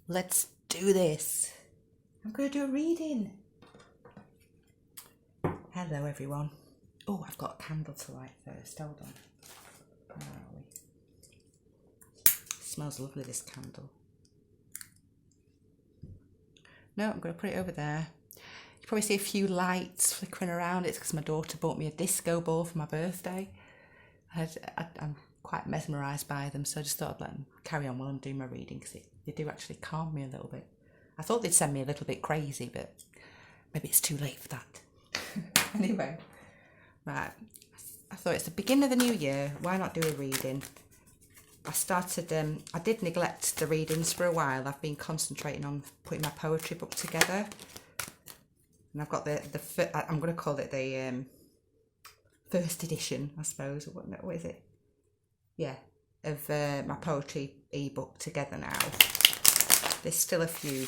Let's do this. I'm going to do a reading. Hello, everyone. Oh, I've got a candle to light first. Hold on. Where are we? Smells lovely, this candle. No, I'm going to put it over there. You probably see a few lights flickering around. It's because my daughter bought me a disco ball for my birthday. I'm quite mesmerised by them, so I just thought I'd let them carry on while I'm doing my reading, because they do actually calm me a little bit. I thought they'd send me a little bit crazy, but maybe it's too late for that. Anyway, right. I thought it's the beginning of the new year. Why not do a reading? I did neglect the readings for a while. I've been concentrating on putting my poetry book together. And I've got I'm going to call it the first edition, I suppose. What is it? Yeah, of my poetry ebook together now. There's still a few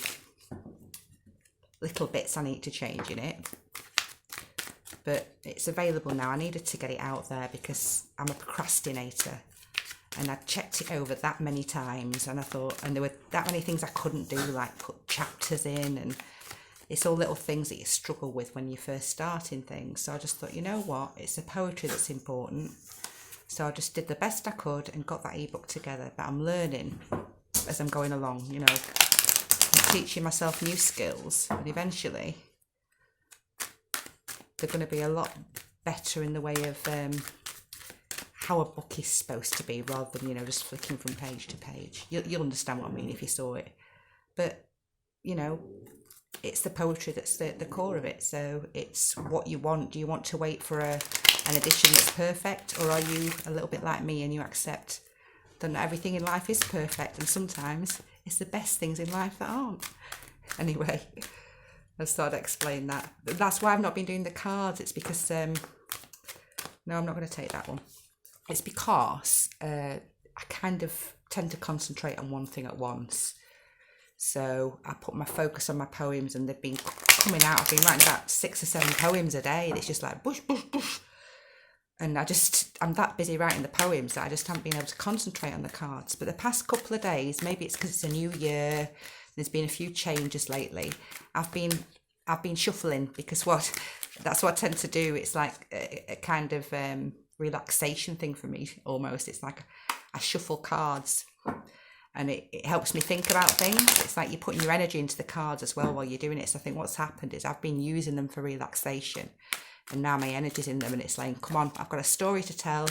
little bits I need to change in it, but it's available now. I needed to get it out there because I'm a procrastinator, and I checked it over that many times, and I thought, and there were that many things I couldn't do, like put chapters in, and it's all little things that you struggle with when you're first starting things. So I just thought, you know what, it's the poetry that's important. So I just did the best I could and got that ebook together. But I'm learning as I'm going along, you know. I'm teaching myself new skills, and eventually they're going to be a lot better in the way of how a book is supposed to be, rather than, you know, just flicking from page to page. You'll understand what I mean if you saw it. But, you know, it's the poetry that's the core of it. So it's what you want. Do you want to wait for an edition that's perfect, or are you a little bit like me and you accept that not everything in life is perfect, and sometimes it's the best things in life that aren't? Anyway, I started to explain that. That's why I've not been doing the cards. It's because no, I'm not going to take that one. It's because I kind of tend to concentrate on one thing at once. So I put my focus on my poems, and they've been coming out. I've been writing about 6 or 7 poems a day, and it's just like bush, bush, bush. And I'm that busy writing the poems that I just haven't been able to concentrate on the cards. But the past couple of days, maybe it's because it's a new year, there's been a few changes lately. I've been shuffling, because that's what I tend to do. It's like a kind of relaxation thing for me, almost. It's like I shuffle cards, and it helps me think about things. It's like you're putting your energy into the cards as well while you're doing it. So I think what's happened is I've been using them for relaxation, and now my energy's in them, and it's like, come on, I've got a story to tell.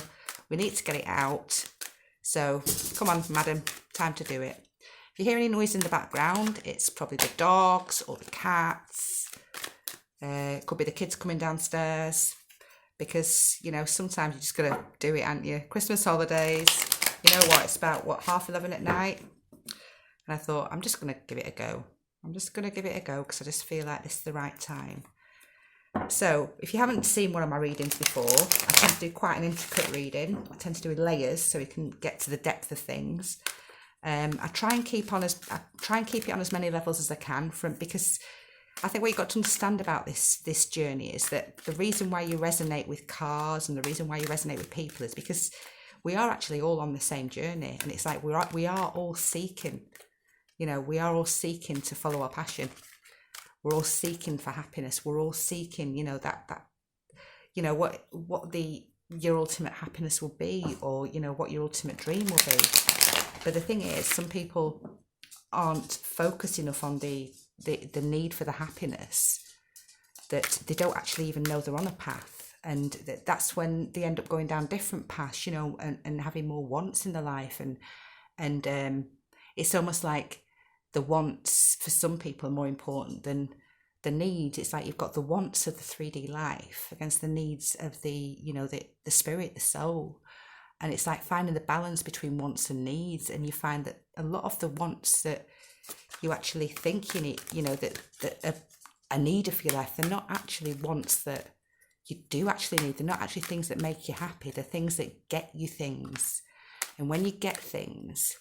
We need to get it out. So come on, madam, time to do it. If you hear any noise in the background, it's probably the dogs or the cats. It could be the kids coming downstairs, because, you know, sometimes you just got to do it, aren't you? Christmas holidays, you know what, it's about, 11:30 at night? And I thought, I'm just going to give it a go. Because I just feel like this is the right time. So if you haven't seen one of my readings before, I tend to do quite an intricate reading. I tend to do with layers so we can get to the depth of things. I try and keep it on as many levels as I can, because I think what you've got to understand about this journey is that the reason why you resonate with cars and the reason why you resonate with people is because we are actually all on the same journey, and it's like we are all seeking, you know, we are all seeking to follow our passion. We're all seeking for happiness. We're all seeking, you know, that you know, what your ultimate happiness will be, or, you know, what your ultimate dream will be. But the thing is, some people aren't focused enough on the need for the happiness, that they don't actually even know they're on a path, and that's when they end up going down different paths, you know, and having more wants in their life, and it's almost like the wants for some people are more important than the need. It's like you've got the wants of the 3D life against the needs of the, you know, the spirit, the soul. And it's like finding the balance between wants and needs. And you find that a lot of the wants that you actually think you need, you know, that a need of your life, they're not actually wants that you do actually need. They're not actually things that make you happy. They're things that get you things. And when you get things,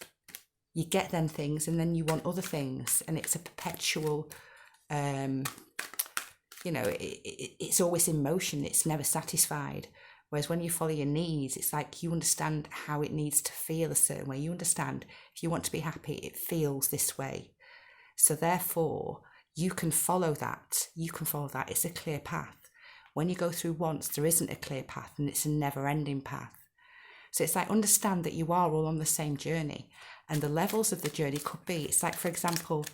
you get them things, and then you want other things. And it's a perpetual, you know, it's always in motion. It's never satisfied. Whereas when you follow your needs, it's like you understand how it needs to feel a certain way. You understand if you want to be happy, it feels this way. So therefore, you can follow that. You can follow that. It's a clear path. When you go through once, there isn't a clear path, and it's a never-ending path. So it's like, understand that you are all on the same journey, and the levels of the journey could be, it's like, for example,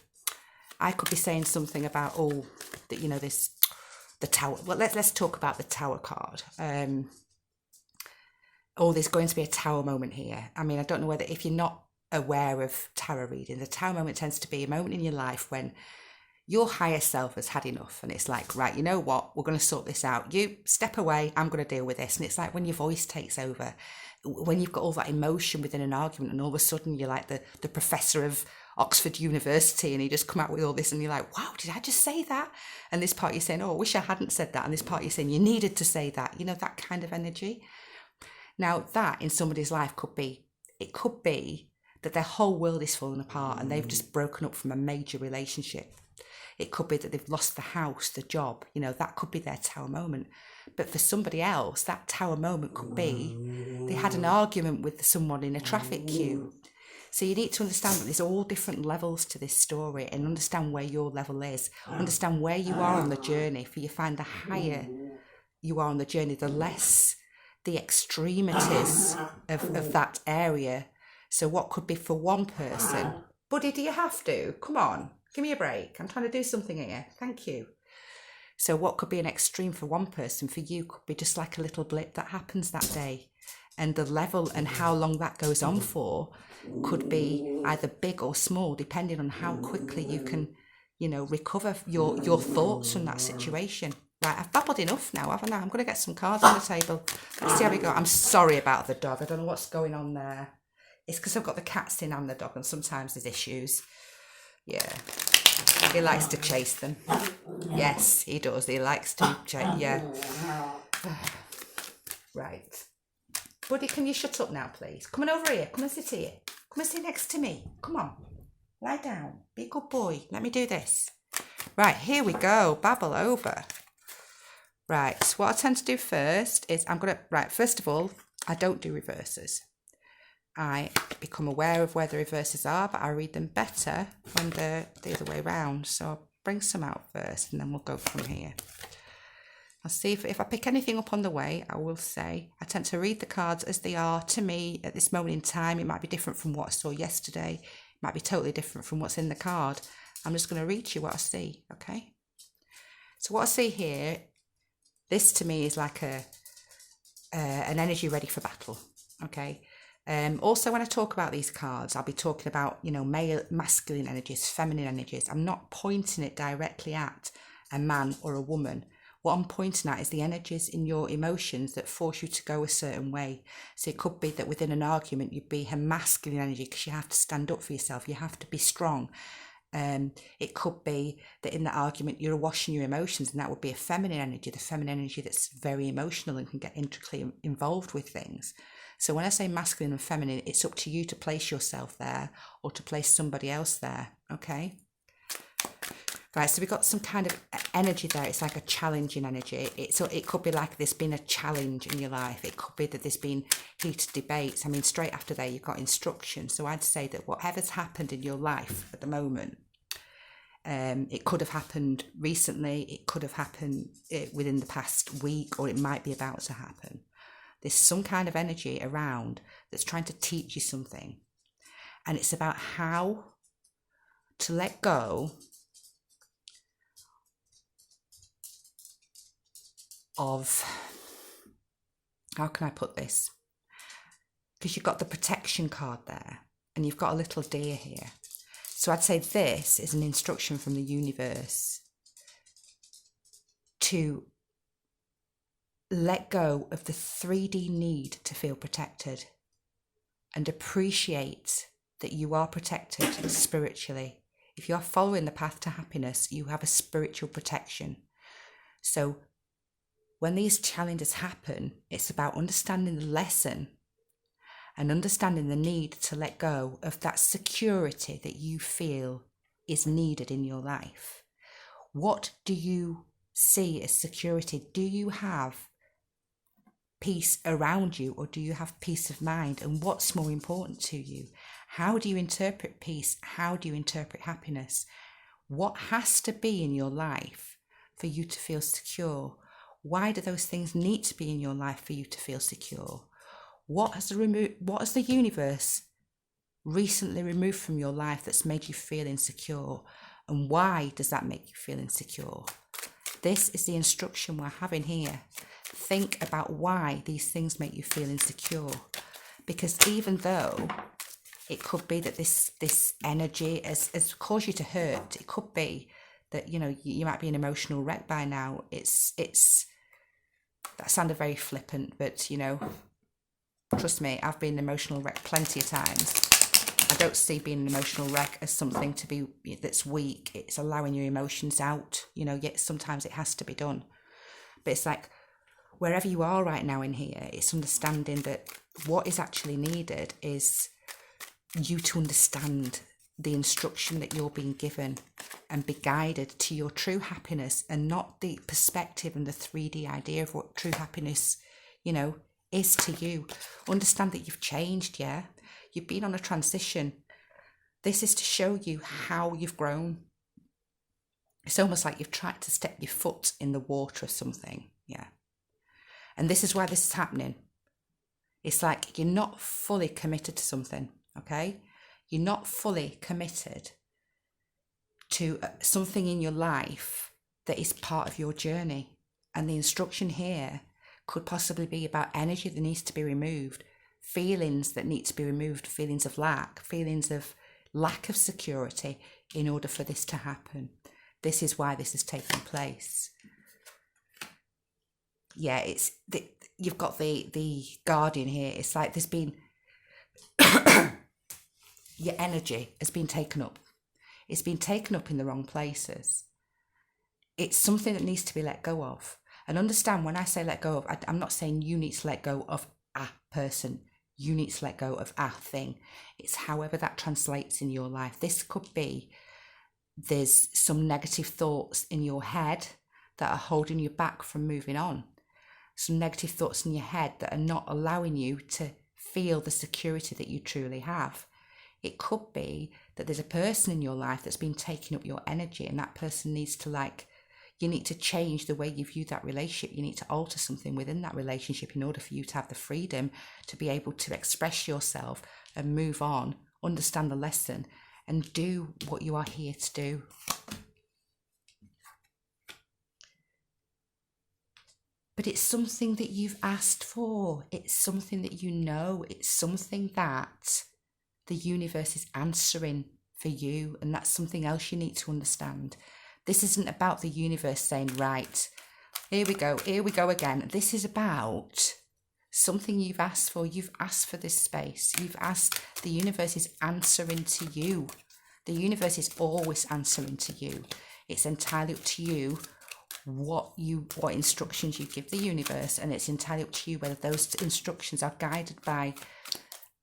I could be saying something about, the tower. Well, let's talk about the tower card. There's going to be a tower moment here. I mean, I don't know whether, if you're not aware of tarot reading, the tower moment tends to be a moment in your life when your higher self has had enough, and it's like, right, you know what, we're going to sort this out. You step away, I'm going to deal with this. And it's like when your voice takes over, when you've got all that emotion within an argument, and all of a sudden you're like the professor of Oxford University, and you just come out with all this, and you're like, wow, did I just say that? And this part you're saying, oh, I wish I hadn't said that. And this part you're saying, you needed to say that, that kind of energy. Now that in somebody's life could be that their whole world is falling apart and they've just broken up from a major relationship. It could be that they've lost the house, the job, that could be their tower moment. But for somebody else, that tower moment could be they had an argument with someone in a traffic queue. So you need to understand that there's all different levels to this story, and understand where your level is. Understand where you are on the journey, for you find the higher you are on the journey, the less the extremities of that area. So what could be for one person, buddy, do you have to? Come on, give me a break. I'm trying to do something here. Thank you. So what could be an extreme for one person, for you could be just like a little blip that happens that day. And the level and how long that goes on for could be either big or small, depending on how quickly you can, recover your thoughts from that situation. Right, I've babbled enough now, haven't I? I'm going to get some cards on the table. Let's see how we go. I'm sorry about the dog. I don't know what's going on there. It's because I've got the cats in and the dog, and sometimes there's issues. Yeah. He likes to chase them. Yes, he does. He likes to chase. Yeah. Right. Buddy, can you shut up now, please? Come on over here. Come and sit here. Come and sit next to me. Come on. Lie down. Be a good boy. Let me do this. Right, here we go. Babble over. Right, so what I tend to do first is first of all, I don't do reverses. I become aware of where the reverses are, but I read them better when they're the other way around. So I'll bring some out first, and then we'll go from here. I'll see if I pick anything up on the way. I will say I tend to read the cards as they are to me at this moment in time. It might be different from what I saw yesterday. It might be totally different from what's in the card. I'm just going to read you what I see, okay? So what I see here, this to me is like an energy ready for battle, okay? Also, when I talk about these cards, I'll be talking about, male, masculine energies, feminine energies. I'm not pointing it directly at a man or a woman. What I'm pointing at is the energies in your emotions that force you to go a certain way. So it could be that within an argument, you'd be a masculine energy because you have to stand up for yourself. You have to be strong. It could be that in that argument, you're washing your emotions, and that would be a feminine energy, the feminine energy that's very emotional and can get intricately involved with things. So when I say masculine and feminine, it's up to you to place yourself there or to place somebody else there, okay? Right, so we've got some kind of energy there. It's like a challenging energy. It could be like there's been a challenge in your life. It could be that there's been heated debates. I mean, straight after there, you've got instruction. So I'd say that whatever's happened in your life at the moment, it could have happened recently. It could have happened within the past week, or it might be about to happen. There's some kind of energy around that's trying to teach you something. And it's about how to let go of, how can I put this? Because you've got the protection card there, and you've got a little deer here. So I'd say this is an instruction from the universe to let go of the 3D need to feel protected and appreciate that you are protected spiritually. If you are following the path to happiness, you have a spiritual protection. So when these challenges happen, it's about understanding the lesson and understanding the need to let go of that security that you feel is needed in your life. What do you see as security? Do you have peace around you, or do you have peace of mind? And what's more important to you? How do you interpret peace? How do you interpret happiness? What has to be in your life for you to feel secure? Why do those things need to be in your life for you to feel secure? What has the universe recently removed from your life that's made you feel insecure? And why does that make you feel insecure? This is the instruction we're having here. Think about why these things make you feel insecure. Because even though it could be that this energy has caused you to hurt, it could be that, you know, you might be an emotional wreck by now. It's that sounded very flippant, but, you know, trust me, I've been an emotional wreck plenty of times. I don't see being an emotional wreck as something to be that's weak. It's allowing your emotions out, you know, yet sometimes it has to be done. But it's like, wherever you are right now in here, it's understanding that what is actually needed is you to understand the instruction that you're being given and be guided to your true happiness, and not the perspective and the 3D idea of what true happiness, you know, is to you. Understand that you've changed, yeah? You've been on a transition. This is to show you how you've grown. It's almost like you've tried to step your foot in the water of something, yeah? And this is why this is happening. It's like you're not fully committed to something, okay? You're not fully committed to something in your life that is part of your journey. And the instruction here could possibly be about energy that needs to be removed, feelings that need to be removed, feelings of lack of security in order for this to happen. This is why this is taking place. Yeah, you've got the guardian here. It's like there's been your energy has been taken up. It's been taken up in the wrong places. It's something that needs to be let go of. And understand, when I say let go of, I'm not saying you need to let go of a person. You need to let go of a thing. It's however that translates in your life. This could be there's some negative thoughts in your head that are holding you back from moving on. Some negative thoughts in your head that are not allowing you to feel the security that you truly have. It could be that there's a person in your life that's been taking up your energy, and that person needs to you need to change the way you view that relationship. You need to alter something within that relationship in order for you to have the freedom to be able to express yourself and move on, understand the lesson, and do what you are here to do. But it's something that you've asked for. It's something that you know. It's something that the universe is answering for you. And that's something else you need to understand. This isn't about the universe saying, right, here we go again. This is about something you've asked for. You've asked for this space. You've asked, the universe is answering to you. The universe is always answering to you. It's entirely up to you what instructions you give the universe, and it's entirely up to you whether those instructions are guided by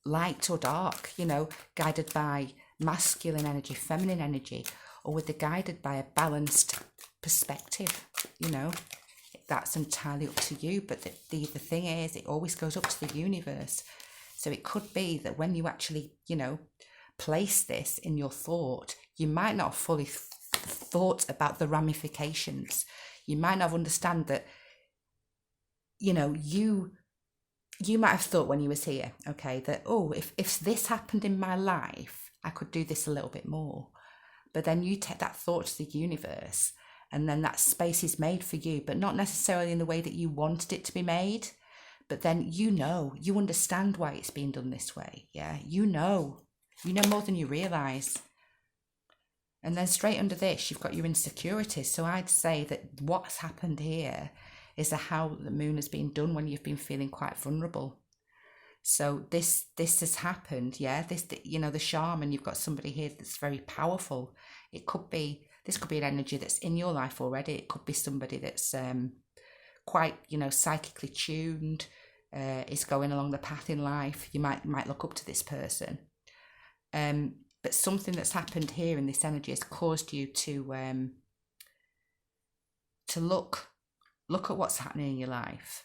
light or dark, you know, guided by masculine energy, feminine energy, or whether guided by a balanced perspective, you know. That's entirely up to you. But the thing is, it always goes up to the universe. So it could be that when you actually, you know, place this in your thought, you might not have fully thought about the ramifications. You might not understand that, you know, you might have thought when you was here, okay, that, oh, if this happened in my life, I could do this a little bit more. But then you take that thought to the universe, and then that space is made for you, but not necessarily in the way that you wanted it to be made. But then you understand why it's being done this way. Yeah, you know more than you realise. And then straight under this, you've got your insecurities. So I'd say that what's happened here is how the moon has been done when you've been feeling quite vulnerable. So this has happened, yeah. The shaman, you've got somebody here that's very powerful. This could be an energy that's in your life already. It could be somebody that's quite, you know, psychically tuned, is going along the path in life. You might look up to this person. But something that's happened here in this energy has caused you to look at what's happening in your life.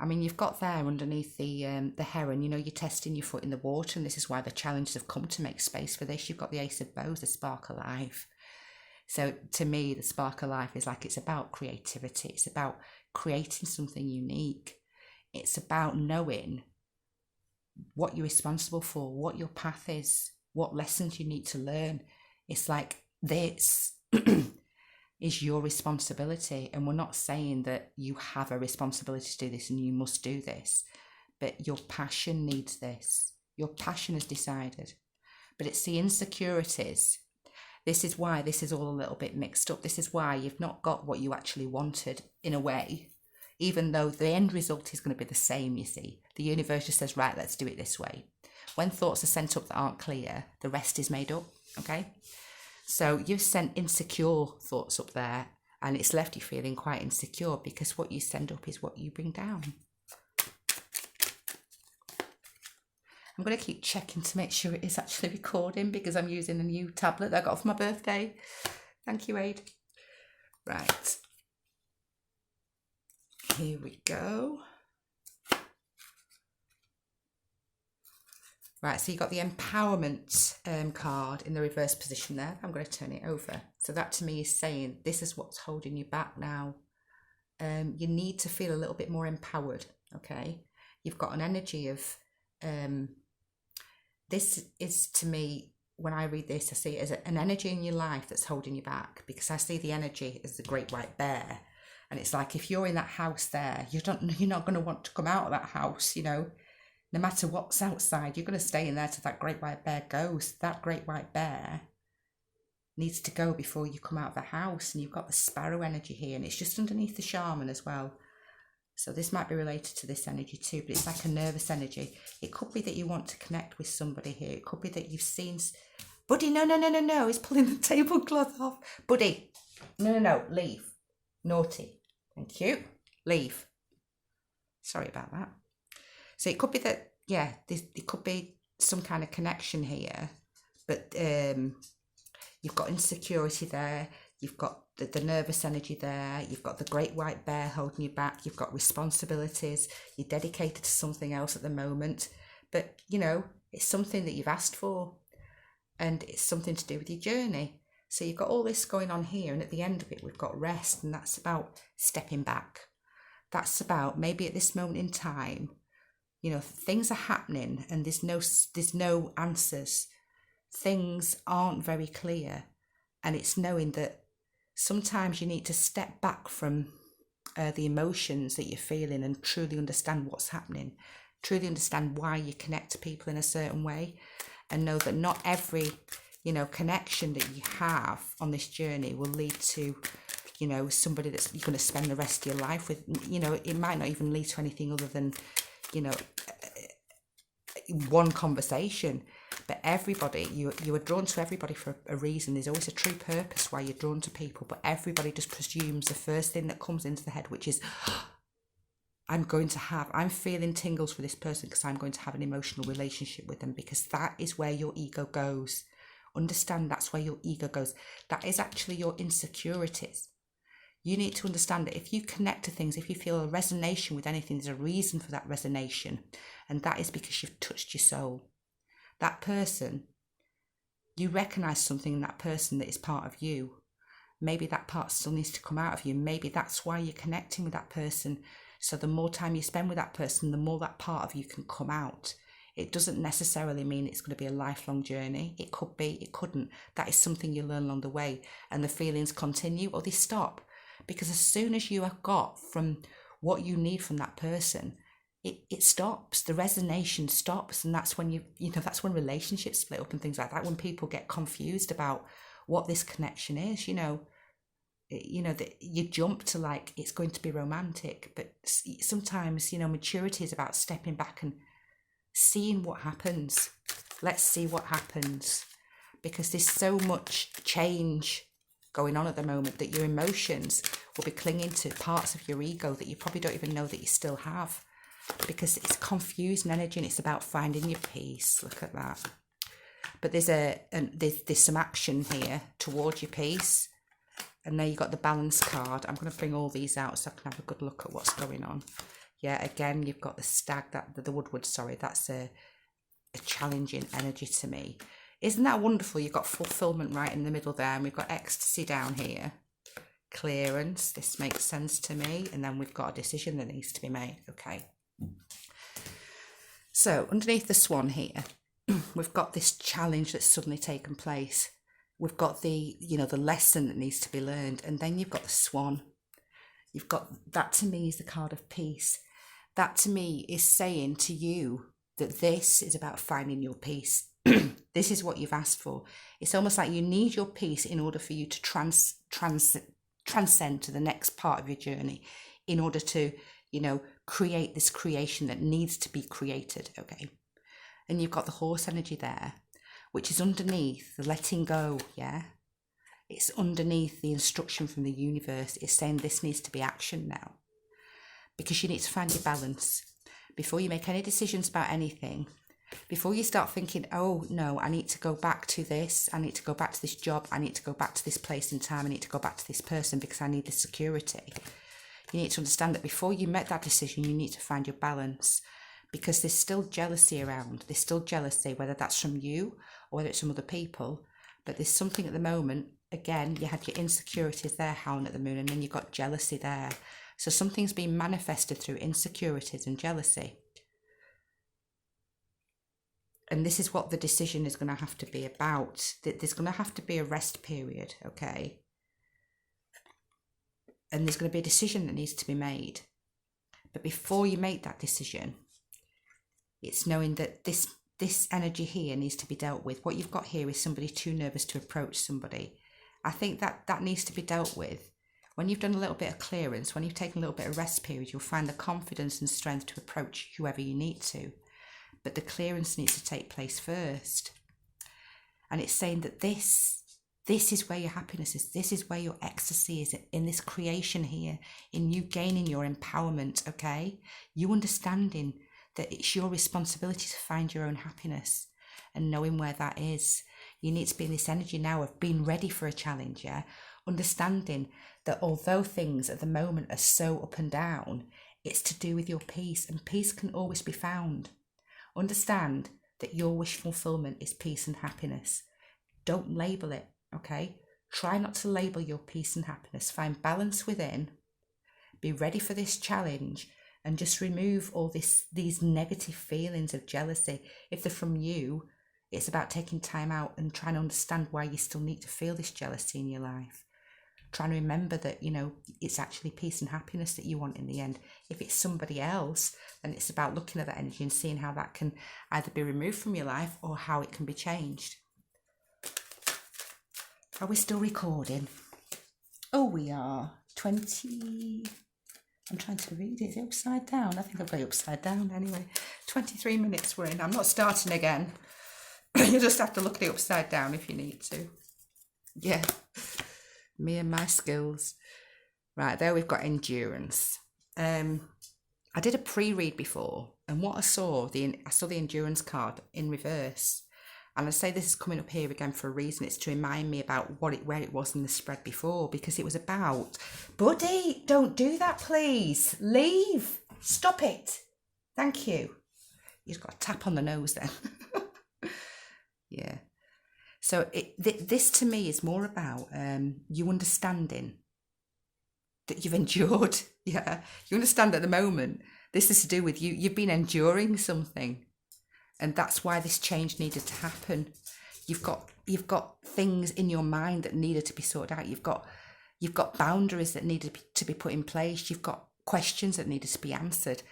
I mean, you've got there underneath the heron, you know, you're testing your foot in the water, and this is why the challenges have come to make space for this. You've got the Ace of Bows, the spark of life. So to me, the spark of life is like, it's about creativity. It's about creating something unique. It's about knowing what you're responsible for, what your path is, what lessons you need to learn. It's like, this is your responsibility. And we're not saying that you have a responsibility to do this and you must do this, but your passion needs this. Your passion has decided. But it's the insecurities. This is why this is all a little bit mixed up. This is why you've not got what you actually wanted, in a way, even though the end result is going to be the same, you see. The universe just says, right, let's do it this way. When thoughts are sent up that aren't clear, the rest is made up, okay? So you've sent insecure thoughts up there, and it's left you feeling quite insecure, because what you send up is what you bring down. I'm going to keep checking to make sure it is actually recording, because I'm using a new tablet that I got for my birthday. Thank you, Aid. Right. Here we go. Right, so you got the empowerment card in the reverse position there. I'm going to turn it over. So that to me is saying, this is what's holding you back now. You need to feel a little bit more empowered, okay? You've got an energy of... this is, to me, when I read this, I see it as an energy in your life that's holding you back, because I see the energy as the great white bear. And it's like, if you're in that house there, you're not going to want to come out of that house, you know. No matter what's outside, you're going to stay in there till that great white bear goes. That great white bear needs to go before you come out of the house. And you've got the sparrow energy here, and it's just underneath the shaman as well. So this might be related to this energy too, but it's like a nervous energy. It could be that you want to connect with somebody here. It could be that you've seen... Buddy, no. He's pulling the tablecloth off. Buddy, no, leave. Naughty. Thank you. Leave. Sorry about that. So it could be that, yeah, it could be some kind of connection here, but you've got insecurity there, you've got the nervous energy there, you've got the great white bear holding you back, you've got responsibilities, you're dedicated to something else at the moment, but, you know, it's something that you've asked for, and it's something to do with your journey. So you've got all this going on here, and at the end of it, we've got rest, and that's about stepping back. That's about, maybe at this moment in time, you know, things are happening and there's no answers. Things aren't very clear. And it's knowing that sometimes you need to step back from the emotions that you're feeling and truly understand what's happening. Truly understand why you connect to people in a certain way. And know that not every, you know, connection that you have on this journey will lead to, you know, somebody that's you're going to spend the rest of your life with. You know, it might not even lead to anything other than, you know, one conversation. But everybody, you are drawn to everybody for a reason. There's always a true purpose why you're drawn to people, but everybody just presumes the first thing that comes into the head, which is, I'm feeling tingles for this person because I'm going to have an emotional relationship with them, because that is where your ego goes. Understand, that's where your ego goes. That is actually your insecurities. You need to understand that if you connect to things, if you feel a resonation with anything, there's a reason for that resonation. And that is because you've touched your soul. That person, you recognise something in that person that is part of you. Maybe that part still needs to come out of you. Maybe that's why you're connecting with that person. So the more time you spend with that person, the more that part of you can come out. It doesn't necessarily mean it's going to be a lifelong journey. It could be, it couldn't. That is something you learn along the way. And the feelings continue or they stop. Because as soon as you have got from what you need from that person, it stops. The resonation stops. And that's when that's when relationships split up and things like that. When people get confused about what this connection is, you jump to like, it's going to be romantic. But sometimes, maturity is about stepping back and seeing what happens. Let's see what happens. Because there's so much change going on at the moment that your emotions will be clinging to parts of your ego that you probably don't even know that you still have, because it's confused energy and it's about finding your peace. Look at that. But there's some action here towards your peace. And there you got the balance card. I'm going to bring all these out so I can have a good look at what's going on. Yeah, again, you've got the stag, the woodward, sorry, that's a challenging energy to me. Isn't that wonderful? You've got fulfillment right in the middle there, and we've got ecstasy down here. Clearance, this makes sense to me. And then we've got a decision that needs to be made. Okay. So underneath the swan here, we've got this challenge that's suddenly taken place. We've got the, the lesson that needs to be learned. And then you've got the swan. You've got, that to me is the card of peace. That to me is saying to you that this is about finding your peace. This is what you've asked for. It's almost like you need your peace in order for you to transcend to the next part of your journey, in order to, create this creation that needs to be created. Okay. And you've got the horse energy there, which is underneath the letting go. Yeah. It's underneath the instruction from the universe. It's saying this needs to be action now, because you need to find your balance before you make any decisions about anything. Before you start thinking, oh no, I need to go back to this, I need to go back to this job, I need to go back to this place in time, I need to go back to this person because I need the security. You need to understand that before you make that decision, you need to find your balance, because there's still jealousy around. There's still jealousy, whether that's from you or whether it's from other people. But there's something at the moment, again, you had your insecurities there howling at the moon, and then you've got jealousy there. So something's being manifested through insecurities and jealousy. And this is what the decision is going to have to be about. There's going to have to be a rest period, okay? And there's going to be a decision that needs to be made. But before you make that decision, it's knowing that this energy here needs to be dealt with. What you've got here is somebody too nervous to approach somebody. I think that needs to be dealt with. When you've done a little bit of clearance, when you've taken a little bit of rest period, you'll find the confidence and strength to approach whoever you need to. But the clearance needs to take place first. And it's saying that this is where your happiness is. This is where your ecstasy is, in this creation here, in you gaining your empowerment, okay? You understanding that it's your responsibility to find your own happiness and knowing where that is. You need to be in this energy now of being ready for a challenge, yeah? Understanding that although things at the moment are so up and down, it's to do with your peace, and peace can always be found. Understand that your wish fulfillment is peace and happiness. Don't label it, okay? Try not to label your peace and happiness. Find balance within. Be ready for this challenge, and just remove all these negative feelings of jealousy. If they're from you, it's about taking time out and trying to understand why you still need to feel this jealousy in your life. Trying to remember that, it's actually peace and happiness that you want in the end. If it's somebody else, then it's about looking at that energy and seeing how that can either be removed from your life or how it can be changed. Are we still recording? Oh, we are. 20... I'm trying to read it. Is it upside down? I think I've got it upside down anyway. 23 minutes we're in. I'm not starting again. You just have to look at it upside down if you need to. Yeah. Me and my skills. Right, there we've got endurance. I did a pre-read before, and what I saw the endurance card in reverse. And I say this is coming up here again for a reason. It's to remind me about where it was in the spread before, because it was about, buddy, don't do that, please. Leave. Stop it. Thank you. You've got a tap on the nose then. Yeah. So this to me is more about you understanding that you've endured. Yeah. You understand at the moment, this is to do with you. You've been enduring something. And that's why this change needed to happen. You've got things in your mind that needed to be sorted out. You've got boundaries that needed to be put in place. You've got questions that needed to be answered.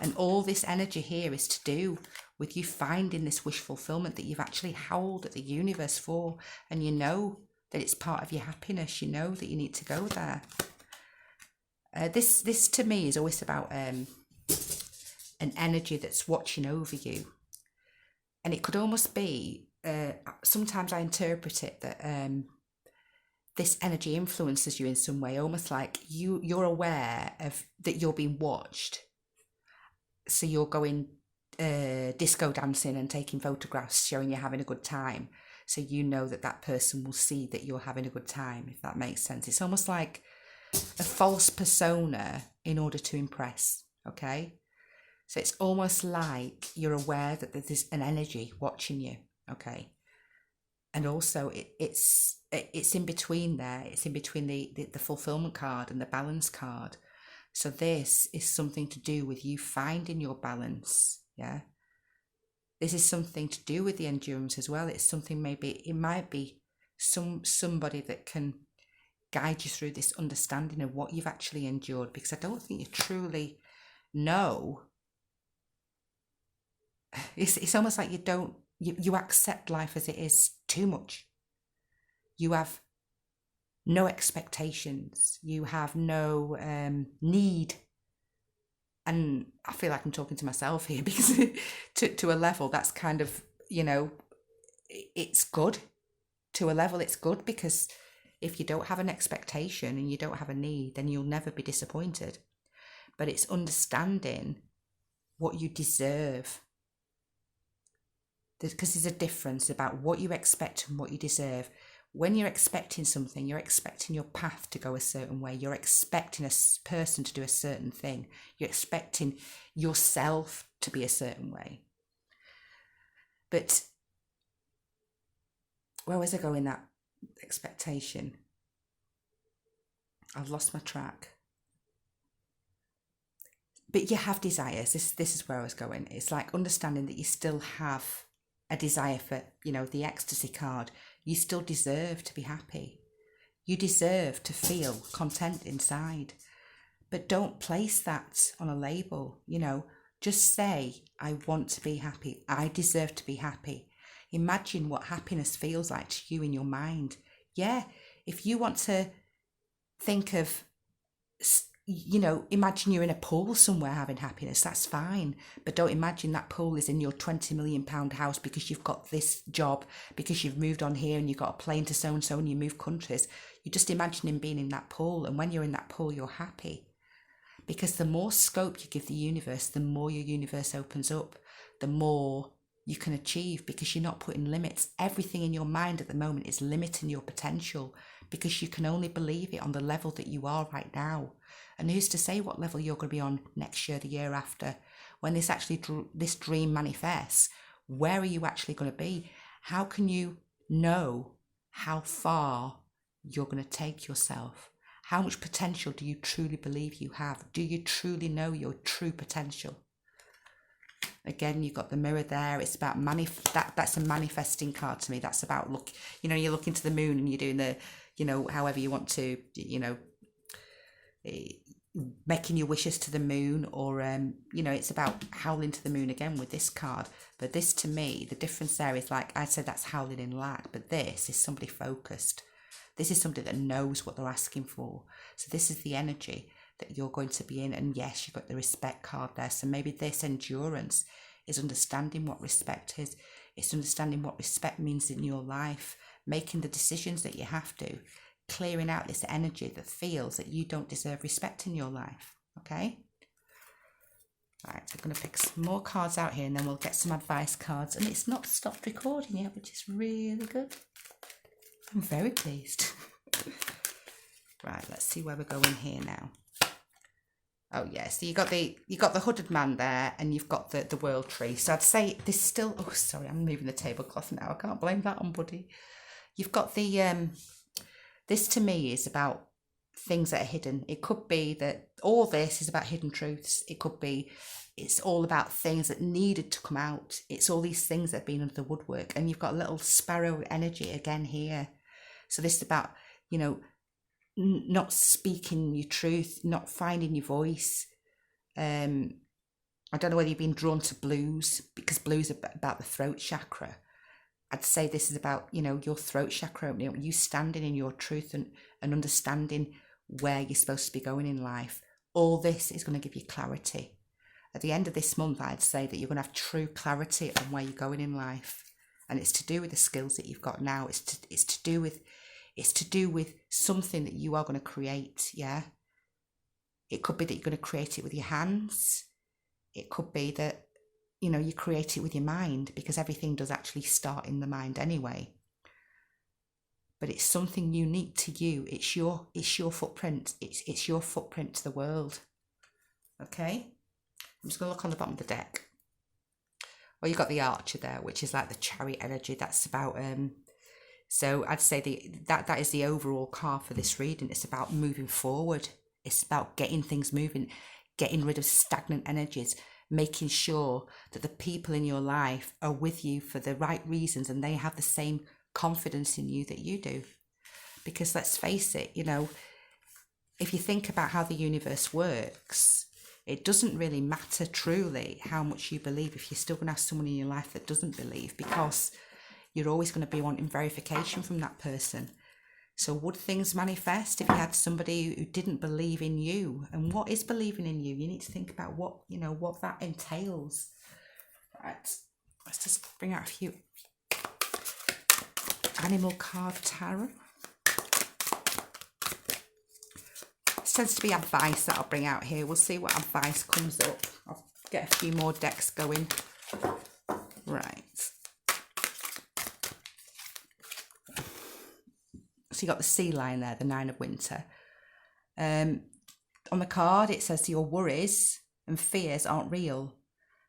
And all this energy here is to do with you finding this wish fulfillment that you've actually howled at the universe for. And you know that it's part of your happiness. You know that you need to go there. This to me is always about an energy that's watching over you. And it could almost be, sometimes I interpret it that this energy influences you in some way, almost like you're aware of that you're being watched. So you're going disco dancing and taking photographs showing you're having a good time. So you know that person will see that you're having a good time, if that makes sense. It's almost like a false persona in order to impress, okay? So it's almost like you're aware that there's an energy watching you, okay? and also it's in between there. It's in between the fulfillment card and the balance card. So this is something to do with you finding your balance. Yeah. This is something to do with the endurance as well. It's something, maybe it might be somebody that can guide you through this understanding of what you've actually endured, because I don't think you truly know. It's almost like you accept life as it is too much. You have no expectations. You have no need. And I feel like I'm talking to myself here, because to a level that's kind of, it's good. To a level it's good, because if you don't have an expectation and you don't have a need, then you'll never be disappointed. But it's understanding what you deserve. Because there's a difference about what you expect and what you deserve. When you're expecting something, you're expecting your path to go a certain way. You're expecting a person to do a certain thing. You're expecting yourself to be a certain way. But where was I going, that expectation? I've lost my track. But you have desires. This is where I was going. It's like understanding that you still have a desire for, the ecstasy card. You still deserve to be happy. You deserve to feel content inside. But don't place that on a label, Just say, I want to be happy. I deserve to be happy. Imagine what happiness feels like to you in your mind. Yeah, if you want to think of, imagine you're in a pool somewhere having happiness, that's fine. But don't imagine that pool is in your £20 million house because you've got this job, because you've moved on here and you've got a plane to so-and-so and you move countries. You just imagine him being in that pool, and when you're in that pool, you're happy. Because the more scope you give the universe, the more your universe opens up, the more you can achieve, because you're not putting limits. Everything in your mind at the moment is limiting your potential, because you can only believe it on the level that you are right now. And who's to say what level you're going to be on next year, the year after? When this dream manifests, where are you actually going to be? How can you know how far you're going to take yourself? How much potential do you truly believe you have? Do you truly know your true potential? Again, you've got the mirror there. It's about that's a manifesting card to me. That's about you're looking to the moon and you're doing the, however you want to, making your wishes to the moon, or it's about howling to the moon again with this card. But this, to me, the difference there is, like I said, that's howling in light, but this is somebody focused. This is somebody that knows what they're asking for. So this is the energy that you're going to be in. And yes, you've got the respect card there. So maybe this endurance is understanding what respect is. It's understanding what respect means in your life, making the decisions that you have to, clearing out this energy that feels that you don't deserve respect in your life. Okay? Right, so I'm going to pick some more cards out here, and then we'll get some advice cards. And it's not stopped recording yet, which is really good. I'm very pleased. Right, let's see where we're going here now. Oh yeah, so you got the hooded man there, and you've got the world tree. So I'd say this still. Oh, sorry, I'm moving the tablecloth now. I can't blame that on Buddy. You've got the this to me is about things that are hidden. It could be that all this is about hidden truths. It could be it's all about things that needed to come out. It's all these things that have been under the woodwork, and you've got a little sparrow energy again here. So this is about, not speaking your truth, not finding your voice. I don't know whether you've been drawn to blues, because blues are about the throat chakra. I'd say this is about, your throat chakra opening up, you standing in your truth and understanding where you're supposed to be going in life. All this is going to give you clarity. At the end of this month, I'd say that you're going to have true clarity on where you're going in life. And it's to do with the skills that you've got now. It's to do with something that you are going to create, yeah? It could be that you're going to create it with your hands. It could be that, you create it with your mind, because everything does actually start in the mind anyway. But it's something unique to you. It's your footprint. It's your footprint to the world. Okay? I'm just going to look on the bottom of the deck. Well, you've got the Archer there, which is like the chariot energy. That's about So I'd say that is the overall card for this reading. It's about moving forward. It's about getting things moving, getting rid of stagnant energies, making sure that the people in your life are with you for the right reasons and they have the same confidence in you that you do. Because let's face it, if you think about how the universe works, it doesn't really matter truly how much you believe if you're still going to have someone in your life that doesn't believe, because you're always going to be wanting verification from that person. So would things manifest if you had somebody who didn't believe in you? And what is believing in you? You need to think about what that entails. Right, let's just bring out a few animal card tarot. This tends to be advice that I'll bring out here. We'll see what advice comes up. I'll get a few more decks going. Right. So you got the sea lion there, the Nine of Winter. On the card, it says your worries and fears aren't real.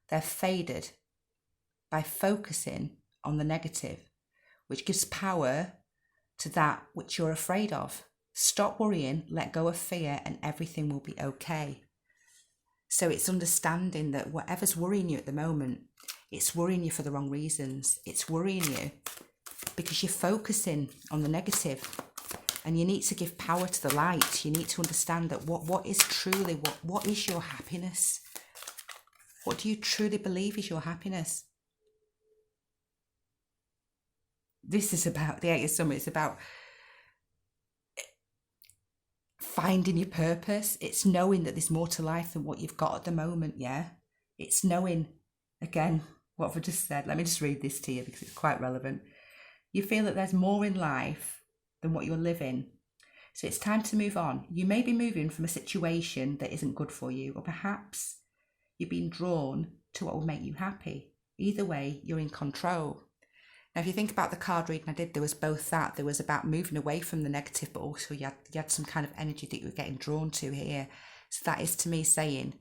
They're faded by focusing on the negative, which gives power to that which you're afraid of. Stop worrying, let go of fear, and everything will be okay. So it's understanding that whatever's worrying you at the moment, it's worrying you for the wrong reasons. It's worrying you because you're focusing on the negative, and you need to give power to the light. You need to understand that what is truly, what is your happiness? What do you truly believe is your happiness? This is about the Eight of Summer. It's about finding your purpose. It's knowing that there's more to life than what you've got at the moment, yeah? It's knowing, again, what have I just said? Let me just read this to you because it's quite relevant. You feel that there's more in life than what you're living. So it's time to move on. You may be moving from a situation that isn't good for you, or perhaps you're being drawn to what will make you happy. Either way, you're in control. Now, if you think about the card reading I did, there was both that. There was about moving away from the negative, but also you had some kind of energy that you were getting drawn to here. So that is to me saying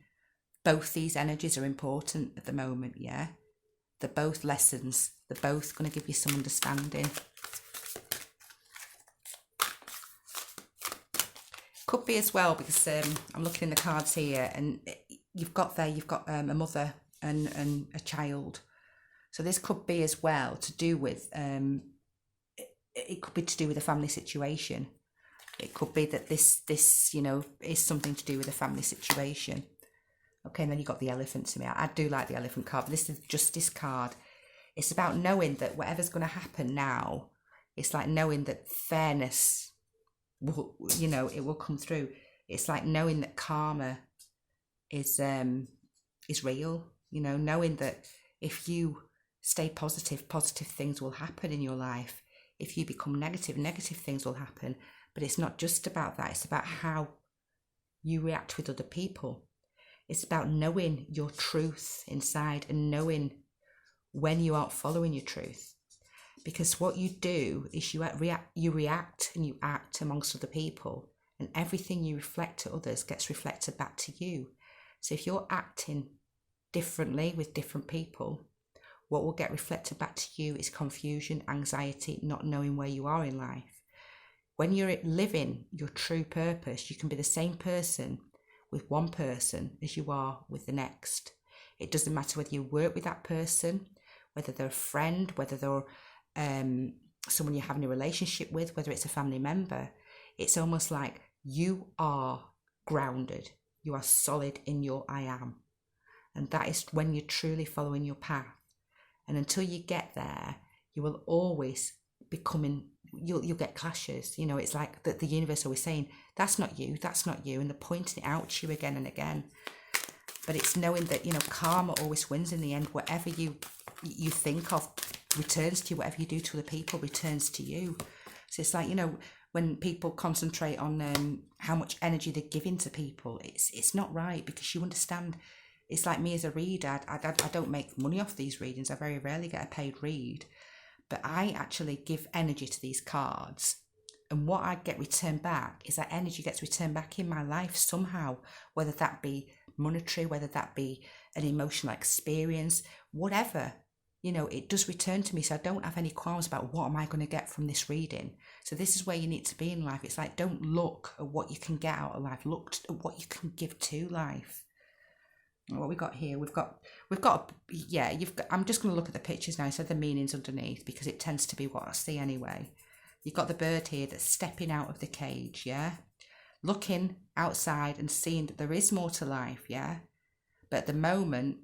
both these energies are important at the moment, yeah? They're both lessons. They're both going to give you some understanding. Could be as well, because I'm looking in the cards here, and you've got a mother and a child. So this could be as well to do with, it could be to do with a family situation. It could be that this is something to do with a family situation. Okay, and then you got the elephant to me. I do like the elephant card, but this is the Justice card. It's about knowing that whatever's going to happen now, it's like knowing that fairness will, it will come through. It's like knowing that karma is real, knowing that if you stay positive, positive things will happen in your life. If you become negative, negative things will happen. But it's not just about that. It's about how you react with other people. It's about knowing your truth inside and knowing when you aren't following your truth. Because what you do is you react and you act amongst other people, and everything you reflect to others gets reflected back to you. So if you're acting differently with different people, what will get reflected back to you is confusion, anxiety, not knowing where you are in life. When you're living your true purpose, you can be the same person with one person as you are with the next. It doesn't matter whether you work with that person, whether they're a friend, whether they're someone you're having a relationship with, whether it's a family member. It's almost like you are grounded. You are solid in your I am. And that is when you're truly following your path. And until you get there, you will always you'll get clashes. It's like the universe always saying, that's not you, and they're pointing it out to you again and again. But it's knowing that, karma always wins in the end. Whatever you think of returns to you. Whatever you do to other people returns to you. So it's like, when people concentrate on how much energy they're giving to people, it's not right, because you understand. It's like me as a reader. I don't make money off these readings. I very rarely get a paid read. But I actually give energy to these cards. And what I get returned back is that energy gets returned back in my life somehow, whether that be monetary, whether that be an emotional experience, whatever. it does return to me. So I don't have any qualms about what am I going to get from this reading. So this is where you need to be in life. It's like, don't look at what you can get out of life. Look at what you can give to life. What we got here, I'm just going to look at the pictures now instead of the meanings underneath, because it tends to be what I see anyway. You've got the bird here that's stepping out of the cage, yeah? Looking outside and seeing that there is more to life, yeah? But at the moment,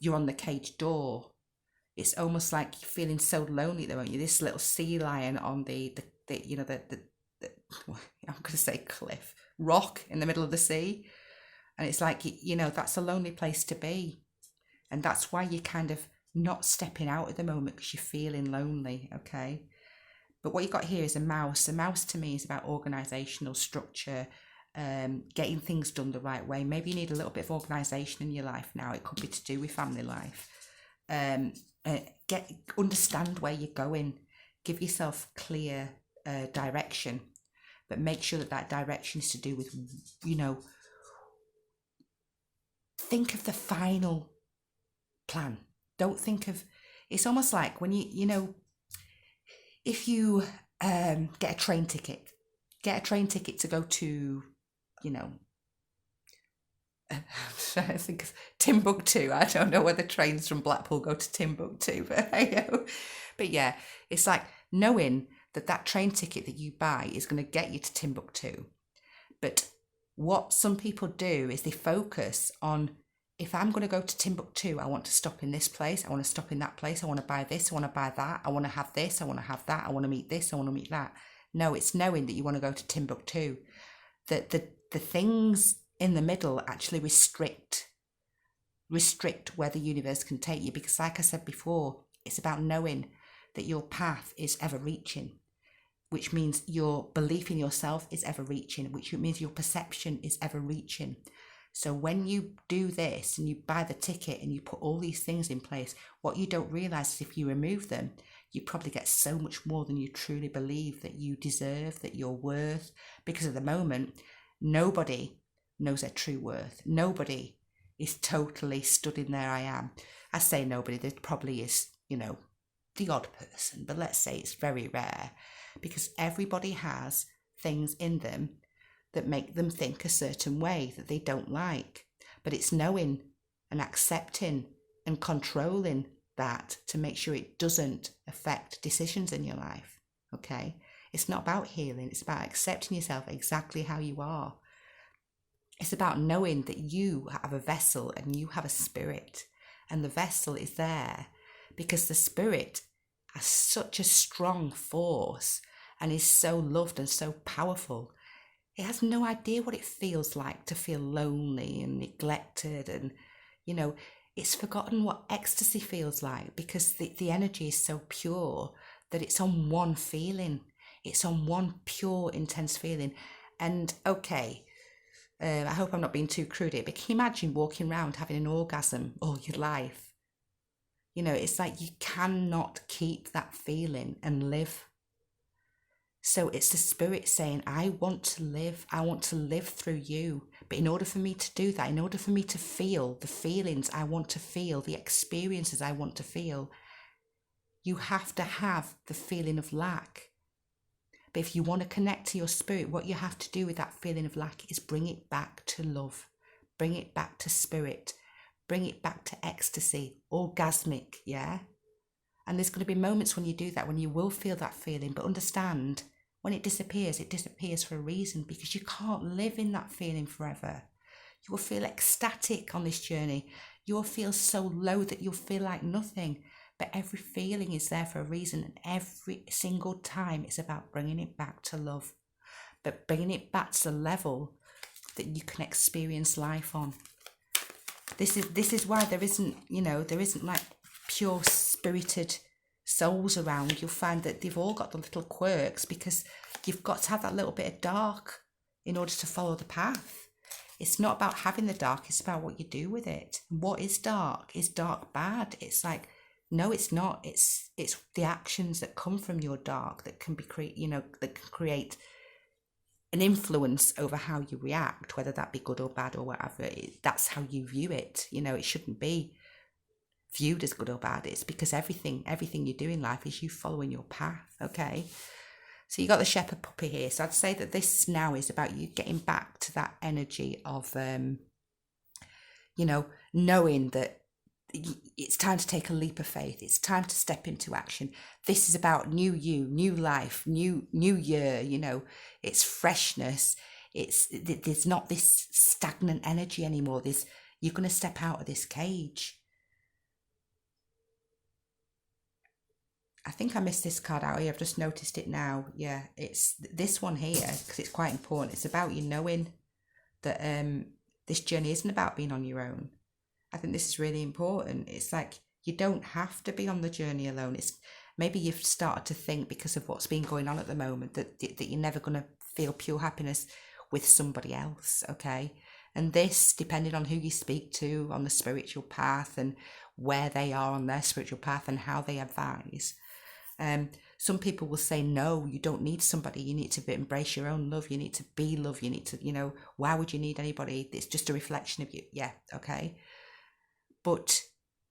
you're on the cage door. It's almost like you're feeling so lonely at the moment. You're this little sea lion on the I'm going to say cliff, rock in the middle of the sea. And it's like, that's a lonely place to be. And that's why you're kind of not stepping out at the moment, because you're feeling lonely, okay? But what you got here is a mouse. A mouse to me is about organisational structure, getting things done the right way. Maybe you need a little bit of organisation in your life now. It could be to do with family life. Understand where you're going. Give yourself clear direction, but make sure that direction is to do with, think of the final plan. Don't think of, it's almost like when if you get a train ticket to go to, I think of Timbuktu. I don't know whether trains from Blackpool go to Timbuktu, but yeah, it's like knowing that train ticket that you buy is going to get you to Timbuktu. But what some people do is they focus on, if I'm going to go to Timbuktu, I want to stop in this place, I want to stop in that place, I want to buy this, I want to buy that, I want to have this, I want to have that, I want to meet this, I want to meet that. No, it's knowing that you want to go to Timbuktu. That the things in the middle actually restrict where the universe can take you. Because like I said before, it's about knowing that your path is ever reaching, which means your belief in yourself is ever reaching, which means your perception is ever reaching. So when you do this and you buy the ticket and you put all these things in place, what you don't realize is if you remove them, you probably get so much more than you truly believe that you deserve, that you're worth. Because at the moment, nobody knows their true worth. Nobody is totally stood in there I am. I say nobody, there probably is, the odd person, but let's say it's very rare, because everybody has things in them that make them think a certain way that they don't like. But it's knowing and accepting and controlling that to make sure it doesn't affect decisions in your life, okay? It's not about healing, it's about accepting yourself exactly how you are. It's about knowing that you have a vessel and you have a spirit, and the vessel is there because the spirit has such a strong force and is so loved and so powerful. It has no idea what it feels like to feel lonely and neglected, and it's forgotten what ecstasy feels like, because the energy is so pure that it's on one feeling. It's on one pure, intense feeling. And okay, I hope I'm not being too crude here, but can you imagine walking around having an orgasm all your life? It's like you cannot keep that feeling and live. So it's the spirit saying, I want to live through you. But in order for me to do that, in order for me to feel the feelings I want to feel, the experiences I want to feel, you have to have the feeling of lack. But if you want to connect to your spirit, what you have to do with that feeling of lack is bring it back to love, bring it back to spirit, bring it back to ecstasy, orgasmic, yeah? And there's going to be moments when you do that, when you will feel that feeling, but understand, when it disappears for a reason, because you can't live in that feeling forever. You will feel ecstatic on this journey. You'll feel so low that you'll feel like nothing. But every feeling is there for a reason, and every single time it's about bringing it back to love, but bringing it back to the level that you can experience life on. This is why there isn't like pure spirited souls around. You'll find that they've all got the little quirks, because you've got to have that little bit of dark in order to follow the path. It's not about having the dark, it's about what you do with it. What is dark? Is dark bad? It's like, no, it's not. It's the actions that come from your dark that can that can create an influence over how you react, whether that be good or bad or whatever. That's how you view it. It shouldn't be viewed as good or bad. It's because everything you do in life is you following your path. Okay. So you got the shepherd puppy here. So I'd say that this now is about you getting back to that energy of, knowing that it's time to take a leap of faith. It's time to step into action. This is about new you, new life, new year. It's freshness. There's not this stagnant energy anymore. You're going to step out of this cage. I think I missed this card out here. I've just noticed it now. Yeah, it's this one here because it's quite important. It's about you knowing that this journey isn't about being on your own. I think this is really important. It's like you don't have to be on the journey alone. It's maybe you've started to think because of what's been going on at the moment that you're never going to feel pure happiness with somebody else. Okay, and this, depending on who you speak to on the spiritual path and where they are on their spiritual path and how they advise. Some people will say, no, you don't need somebody. You need to embrace your own love. You need to be love. You need to, why would you need anybody? It's just a reflection of you. Yeah, okay. But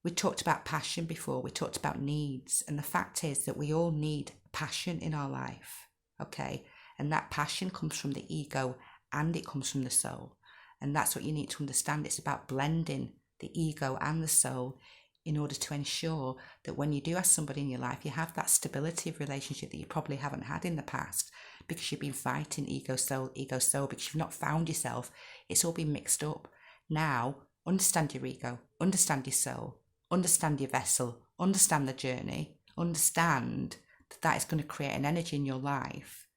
we talked about passion before. We talked about needs. And the fact is that we all need passion in our life, okay? And that passion comes from the ego and it comes from the soul. And that's what you need to understand. It's about blending the ego and the soul in order to ensure that when you do have somebody in your life, you have that stability of relationship that you probably haven't had in the past because you've been fighting ego, soul, because you've not found yourself. It's all been mixed up. Now, understand your ego, understand your soul, understand your vessel, understand the journey, understand that is going to create an energy in your life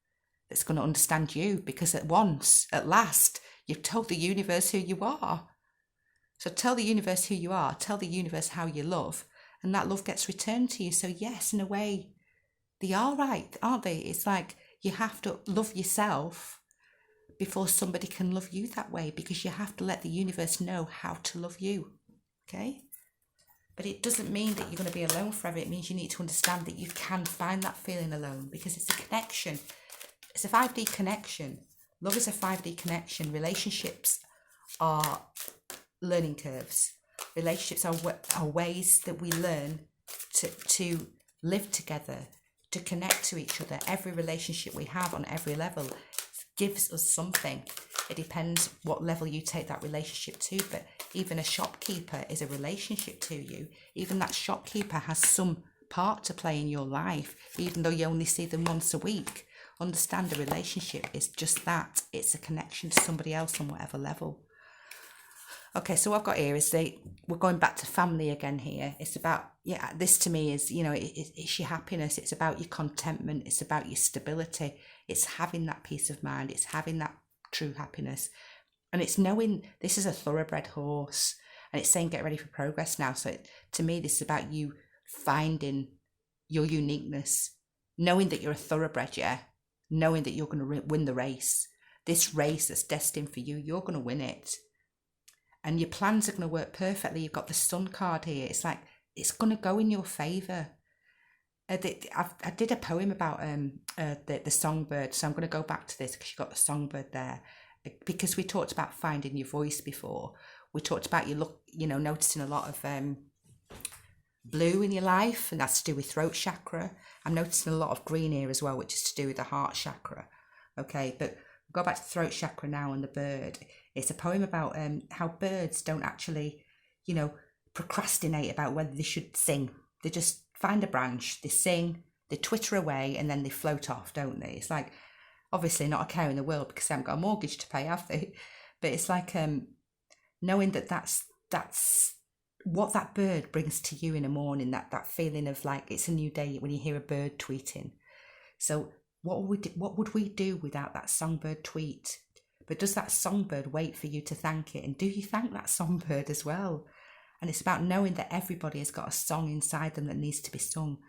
that's going to understand you, because at last, you've told the universe who you are. So tell the universe who you are, tell the universe how you love, and that love gets returned to you. So yes, in a way, they are right, aren't they? It's like you have to love yourself before somebody can love you that way, because you have to let the universe know how to love you, okay? But it doesn't mean that you're going to be alone forever. It means you need to understand that you can find that feeling alone, because it's a connection. It's a 5D connection. Love is a 5D connection. Relationships are learning curves. Relationships are ways that we learn to live together, to connect to each other. Every relationship we have on every level gives us something. It depends what level you take that relationship to, but even a shopkeeper is a relationship to you. Even that shopkeeper has some part to play in your life, even though you only see them once a week. Understand a relationship is just that. It's a connection to somebody else on whatever level. Okay, so what I've got here is we're going back to family again here. It's about, this to me is, it's your happiness. It's about your contentment. It's about your stability. It's having that peace of mind. It's having that true happiness. And it's knowing this is a thoroughbred horse, and it's saying get ready for progress now. So to me, this is about you finding your uniqueness, knowing that you're a thoroughbred, knowing that you're going to win the race. This race that's destined for you, you're going to win it. And your plans are going to work perfectly. You've got the Sun card here. It's like, it's going to go in your favour. I did a poem about the songbird. So I'm going to go back to this because you've got the songbird there. Because we talked about finding your voice before. We talked about noticing a lot of blue in your life. And that's to do with throat chakra. I'm noticing a lot of green here as well, which is to do with the heart chakra. Okay, but we'll go back to the throat chakra now and the bird. It's a poem about how birds don't actually, procrastinate about whether they should sing. They just find a branch, they sing, they twitter away, and then they float off, don't they? It's like, obviously not a care in the world because they haven't got a mortgage to pay, have they? But it's like knowing that that's what that bird brings to you in the morning, that feeling of like it's a new day when you hear a bird tweeting. So what would we do without that songbird tweet? But does that songbird wait for you to thank it? And do you thank that songbird as well? And it's about knowing that everybody has got a song inside them that needs to be sung.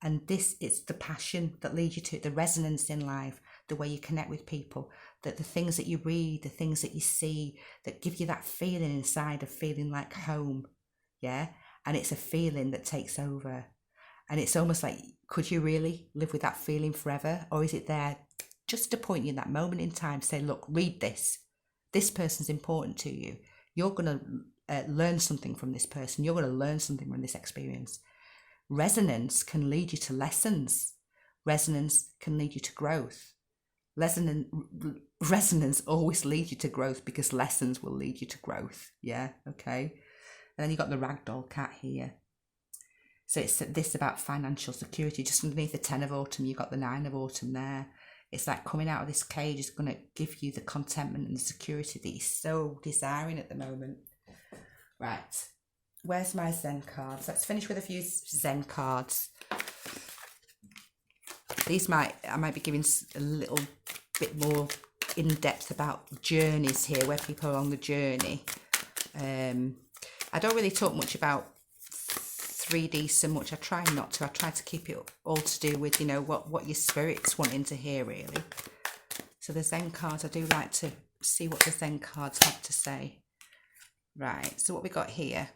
And it's the passion that leads you to it, the resonance in life, the way you connect with people, that the things that you read, the things that you see, that give you that feeling inside of feeling like home. Yeah. And it's a feeling that takes over. And it's almost like, could you really live with that feeling forever? Or is it there just to point you in that moment in time, say, look, read this. This person's important to you. You're going to learn something from this person. You're going to learn something from this experience. Resonance can lead you to lessons. Resonance can lead you to growth. Resonance always leads you to growth because lessons will lead you to growth. Yeah, okay. And then you've got the ragdoll cat here. So it's this about financial security. Just underneath the 10 of autumn, you've got the 9 of autumn there. It's like coming out of this cage is going to give you the contentment and the security that you're so desiring at the moment. Right. Where's my Zen cards? Let's finish with a few Zen cards. These I might be giving a little bit more in depth about journeys here, where people are on the journey. I don't really talk much about 3D so much. I try not to. I try to keep it all to do with, what your spirit's wanting to hear, really. So the Zen cards, I do like to see what the Zen cards have to say. Right, so what we got here.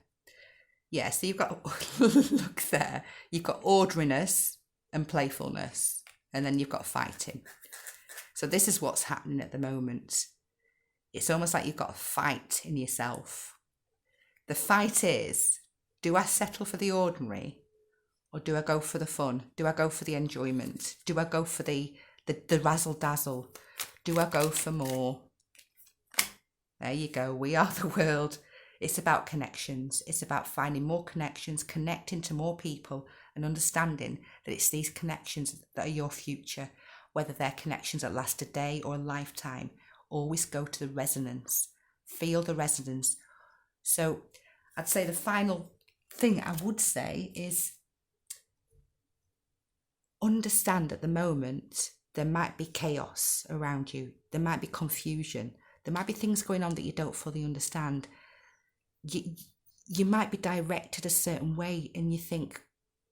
Yeah, so you've got, look there, you've got ordinariness and playfulness, and then you've got fighting. So this is what's happening at the moment. It's almost like you've got a fight in yourself. The fight is, do I settle for the ordinary, or do I go for the fun? Do I go for the enjoyment? Do I go for the razzle dazzle? Do I go for more? There you go. We are the world. It's about connections. It's about finding more connections, connecting to more people, and understanding that it's these connections that are your future, whether they're connections that last a day or a lifetime. Always go to the resonance. Feel the resonance. So I'd say the final thing I would say is understand at the moment there might be chaos around you. There might be confusion. There might be things going on that you don't fully understand. You might be directed a certain way and you think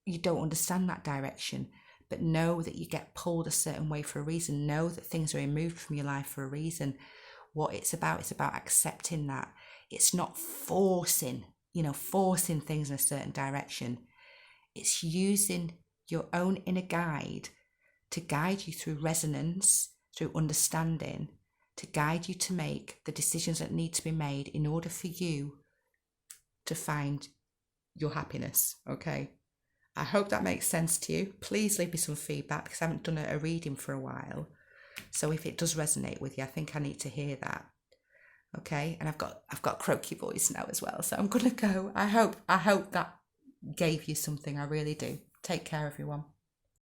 you don't understand that direction, but know that you get pulled a certain way for a reason. Know that things are removed from your life for a reason. What it's about accepting that. It's not forcing things in a certain direction. It's using your inner guide to guide you through resonance, through understanding, to guide you to make the decisions that need to be made in order for you to find your happiness. Okay, I hope that makes sense to you. Please leave me some feedback because I haven't done a reading for a while. So if it does resonate with you, I think I need to hear that. Okay, and I've got croaky voice now as well, so I'm gonna go. I hope that gave you something. I really do. Take care, everyone.